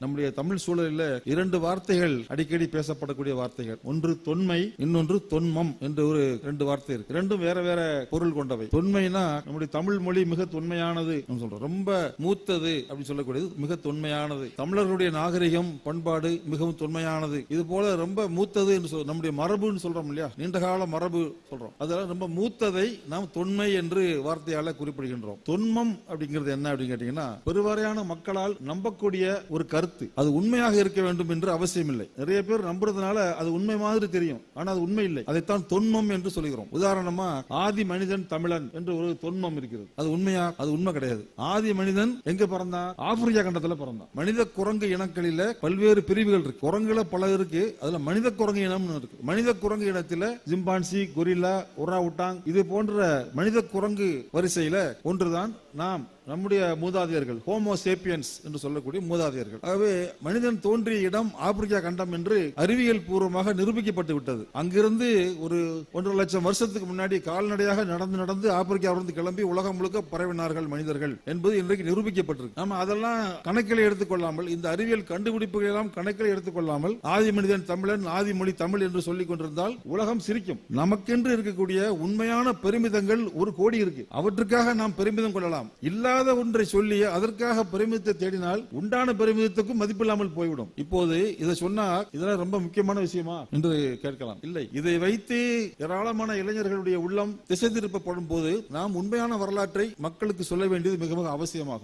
நம்முடைய தமிழ் சூழலில் இரண்டு வார்த்தைகள் அடிக்கடி பேசப்படக்கூடிய வார்த்தைகள். ஒன்று தொன்மை, இன்னொன்று தொன்மம் என்று ஒரு ரெண்டு வார்த்தை இருக்கு. இரண்டும் வேற வேற பொருள் கொண்டவை. தொன்மைனா நம்முடைய தமிழ் மொழி மிக தொன்மையானது சொல்றோம், ரொம்ப மூத்தது அப்படின்னு சொல்லக்கூடியது, மிக தொன்மையானது. தமிழர்களுடைய நாகரிகம் பண்பாடு மிகவும் தொன்மையானது. இது போல ரொம்ப மூத்தது என்று நம்முடைய மரபுன்னு சொல்றோம் இல்லையா, நீண்டகால மரபு சொல்றோம், அதெல்லாம் ரொம்ப மூத்ததை நாம் தொன்மை என்று வார்த்தையால குறிப்பிடுகின்றோம். தொன்மம் அப்படிங்கிறது என்ன அப்படின்னு கேட்டீங்கன்னா, பெருவாரியான மக்களால் நம்பக்கூடிய ஒரு கருத்து. அது உண்மையாக இருக்க வேண்டும் என்று அவசியம் இல்லை. நிறைய பேர் நம்புறதுனால அது உண்மை மாதிரி தெரியும், ஆனா அது உண்மை இல்லை. அதைத்தான் தொன்மம் என்று சொல்கிறோம். உதாரணமா ஆதி மனிதன் தமிழன் என்று ஒரு தொன்மம் இருக்கிறது. அது உண்மையா? அது உண்மை கிடையாது. ஆதி மனிதன் எங்க பிறந்தான்? ஆப்பிரிக்கா கண்டத்துல பிறந்தான். மனித குரங்கு இனங்களில பல்வேறு பிரிவுகள் இருக்கு. குரங்குல பல இருக்கு. அதுல மனித குரங்கு இனம் இருக்கு. மனித குரங்கு இனத்துல ஜிம்பான்சி, கொரில்லா, ஒராவுட்டாங் இது போன்ற மனித குரங்கு வரிசையில ஒன்றுதான் நாம், நம்முடைய மூதாதையர்கள், ஹோமோ சேப்பியன்ஸ் என்று சொல்லக்கூடிய மூதாதையர்கள். ஆகவே மனிதன் தோன்றிய இடம் ஆப்பிரிக்கா கண்டம் என்று அறிவியல் பூர்வமாக நிரூபிக்கப்பட்டு விட்டது. அங்கிருந்து ஒரு 1.5 லட்சம் வருஷத்துக்கு முன்னாடி கால்நடையாக நடந்து ஆப்பிரிக்காவிலிருந்து கிளம்பி உலகம் முழுக்க பரவினார்கள் மனிதர்கள் என்பது இன்றைக்கு நிரூபிக்கப்பட்டிருக்கு. நம்ம அதெல்லாம் கணக்கில் எடுத்துக்கொள்ளாமல், இந்த அறிவியல் கண்டுபிடிப்புகள் எல்லாம் கணக்கில் எடுத்துக்கொள்ளாமல் ஆதி மனிதன் தமிழன், ஆதி மொழி தமிழ் என்று சொல்லிக் கொண்டிருந்தால் உலகம் சிரிக்கும். நமக்கென்று இருக்கக்கூடிய உண்மையான பெருமிதங்கள் 1 கோடி இருக்கு. அவற்றுக்காக நாம் பெருமிதம் கொள்ளலாம். இல்லாத ஒன்றை சொல்லி அதற்காக பெருமிதத்தை தேடினால் உண்டான பெருமிதத்துக்கும் மதிப்பில்லாமல் போய்விடும். இப்போது இதை சொன்னா இதெல்லாம் ரொம்ப முக்கியமான விஷயமா என்று கேட்கலாம். இல்லை, இதை வைத்து ஏராளமான இளைஞர்களுடைய உள்ளம் திசை திருப்பப்படும் போது நாம் உண்மையான வரலாற்றை மக்களுக்கு சொல்ல வேண்டியது மிக மிக அவசியமாகும்.